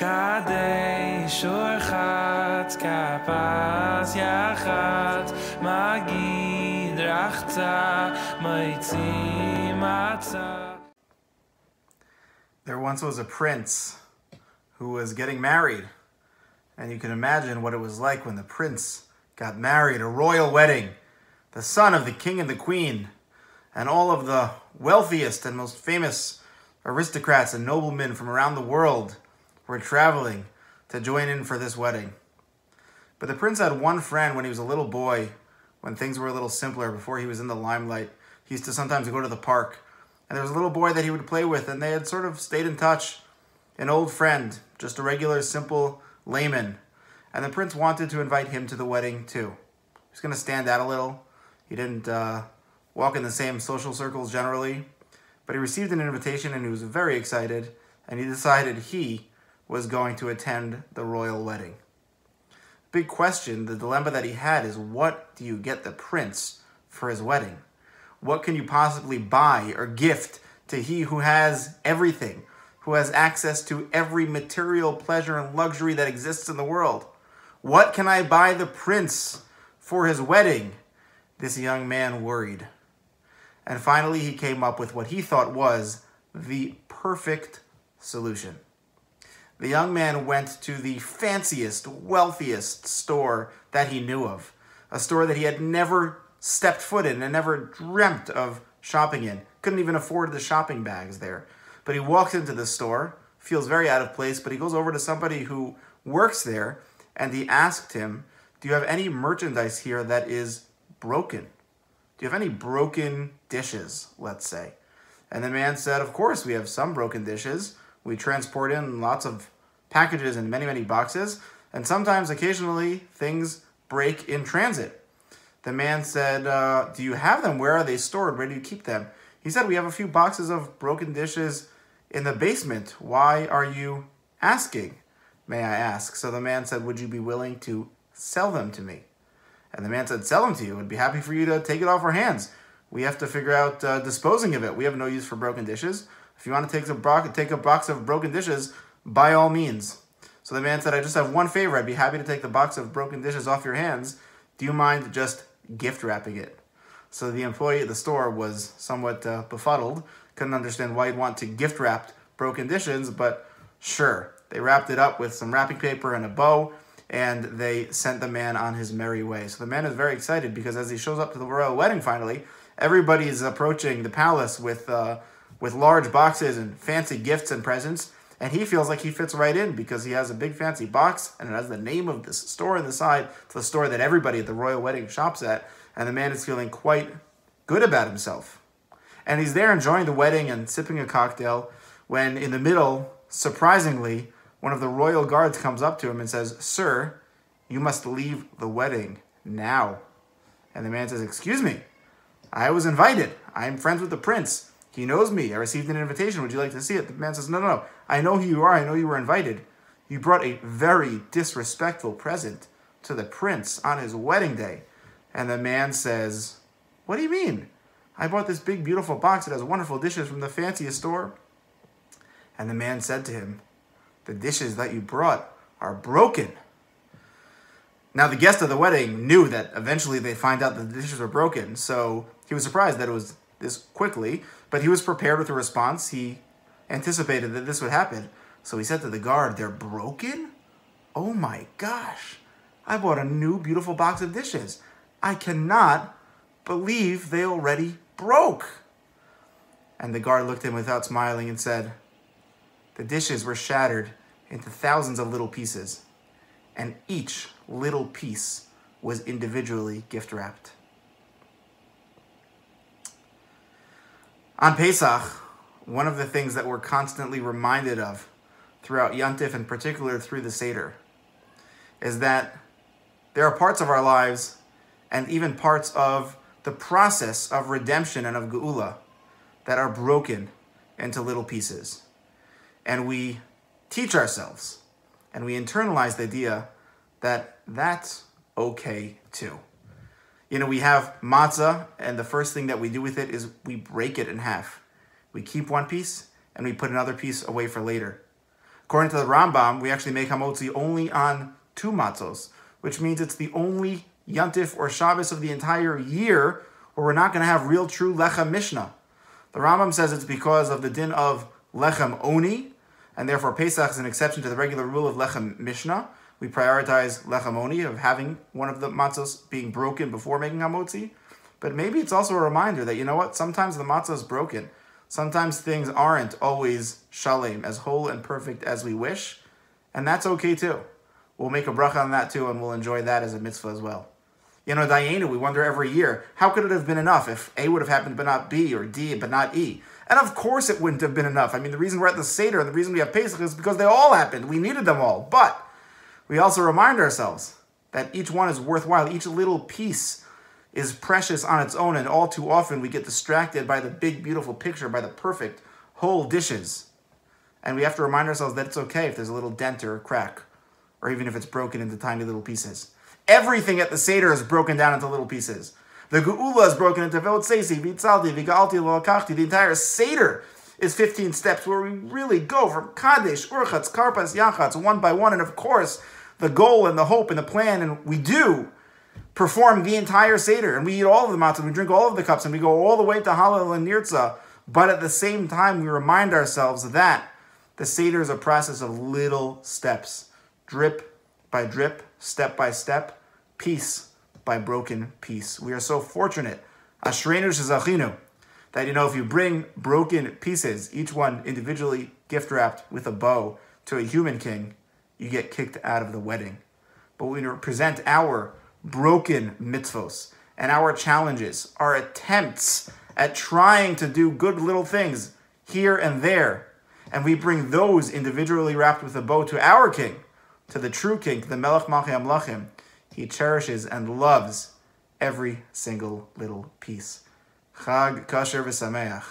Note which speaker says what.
Speaker 1: Kadei shorchat kapas yachat magid rachta moitzi matzah.
Speaker 2: There once was a prince who was getting married, and you can imagine what it was like when the prince got married, a royal wedding, the son of the king and the queen, and all of the wealthiest and most famous aristocrats and noblemen from around the world were traveling to join in for this wedding. But the prince had one friend when he was a little boy, when things were a little simpler, before he was in the limelight. He used to sometimes go to the park, and there was a little boy that he would play with, and they had sort of stayed in touch. An old friend, just a regular, simple layman. And the prince wanted to invite him to the wedding too. He was going to stand out a little. He didn't walk in the same social circles generally, but he received an invitation and he was very excited, and he decided he was going to attend the royal wedding. Big question, the dilemma that he had is, what do you get the prince for his wedding? What can you possibly buy or gift to he who has everything, who has access to every material pleasure and luxury that exists in the world? What can I buy the prince for his wedding? This young man worried. And finally he came up with what he thought was the perfect solution. The young man went to the fanciest, wealthiest store that he knew of, a store that he had never stepped foot in and never dreamt of shopping in. Couldn't even afford the shopping bags there. But he walks into the store, feels very out of place, but he goes over to somebody who works there, and he asked him, do you have any merchandise here that is broken? Do you have any broken dishes, let's say? And the man said, of course, we have some broken dishes. We transport in lots of packages in many, many boxes, and sometimes, occasionally, things break in transit. The man said, do you have them? Where are they stored? Where do you keep them? He said, we have a few boxes of broken dishes in the basement. Why are you asking, may I ask? So the man said, would you be willing to sell them to me? And the man said, sell them to you. I'd be happy for you to take it off our hands. We have to figure out disposing of it. We have no use for broken dishes. If you want to take a box of broken dishes, by all means. So the man said, I just have one favor. I'd be happy to take the box of broken dishes off your hands. Do you mind just gift wrapping it? So the employee at the store was somewhat befuddled. Couldn't understand why he'd want to gift wrap broken dishes, but sure. They wrapped it up with some wrapping paper and a bow, and they sent the man on his merry way. So the man is very excited because as he shows up to the royal wedding finally, everybody's approaching the palace with large boxes and fancy gifts and presents, and he feels like he fits right in because he has a big fancy box and it has the name of this store on the side. It's the store that everybody at the royal wedding shops at, and the man is feeling quite good about himself. And he's there enjoying the wedding and sipping a cocktail when in the middle, surprisingly, one of the royal guards comes up to him and says, sir, you must leave the wedding now. And the man says, excuse me, I was invited. I am friends with the prince. He knows me. I received an invitation. Would you like to see it? The man says, no. I know who you are. I know you were invited. You brought a very disrespectful present to the prince on his wedding day. And the man says, what do you mean? I bought this big, beautiful box that has wonderful dishes from the fanciest store. And the man said to him, the dishes that you brought are broken. Now, the guest of the wedding knew that eventually they'd find out that the dishes were broken, so he was surprised that it was this quickly, but he was prepared with a response. He anticipated that this would happen. So he said to the guard, they're broken? Oh my gosh, I bought a new beautiful box of dishes. I cannot believe they already broke. And the guard looked at him without smiling and said, the dishes were shattered into thousands of little pieces, and each little piece was individually gift wrapped. On Pesach, one of the things that we're constantly reminded of throughout Yontif, in particular through the Seder, is that there are parts of our lives and even parts of the process of redemption and of Geula that are broken into little pieces. And we teach ourselves and we internalize the idea that that's okay too. You know, we have matzah, and the first thing that we do with it is we break it in half. We keep one piece, and we put another piece away for later. According to the Rambam, we actually make hamotzi only on 2 matzos, which means it's the only Yantif or Shabbos of the entire year where we're not going to have real true lechem mishnah. The Rambam says it's because of the din of lechem oni, and therefore Pesach is an exception to the regular rule of lechem mishnah. We prioritize lechem oni, of having one of the matzos being broken before making hamotzi. But maybe it's also a reminder that, you know what, sometimes the matzah is broken. Sometimes things aren't always shalem, as whole and perfect as we wish, and that's okay too. We'll make a bracha on that too, and we'll enjoy that as a mitzvah as well. Dayenu, we wonder every year, how could it have been enough if A would have happened but not B, or D but not E? And of course it wouldn't have been enough. I mean, the reason we're at the Seder and the reason we have Pesach is because they all happened. We needed them all. But we also remind ourselves that each one is worthwhile. Each little piece is precious on its own, and all too often we get distracted by the big, beautiful picture, by the perfect whole dishes. And we have to remind ourselves that it's okay if there's a little dent or a crack, or even if it's broken into tiny little pieces. Everything at the Seder is broken down into little pieces. The Geula is broken into Ve'otzeisi, V'itzalti, V'ga'alti, Lo'akachti. The entire Seder is 15 steps where we really go from Kadesh, Urchatz, Karpas, Yachatz, one by one. And of course, the goal and the hope and the plan, and we do perform the entire Seder, and we eat all of the matzah, we drink all of the cups, and we go all the way to Hallel and Nirtzah. But at the same time, we remind ourselves that the Seder is a process of little steps, drip by drip, step by step, piece by broken piece. We are so fortunate, Ashreinu Shezachinu, that, if you bring broken pieces, each one individually gift wrapped with a bow, to a human king, you get kicked out of the wedding. But when we present our broken mitzvos and our challenges, our attempts at trying to do good little things here and there, and we bring those individually wrapped with a bow to our king, to the true king, to the Melech Malchei Amlachim, he cherishes and loves every single little piece. Chag kasher v'sameach.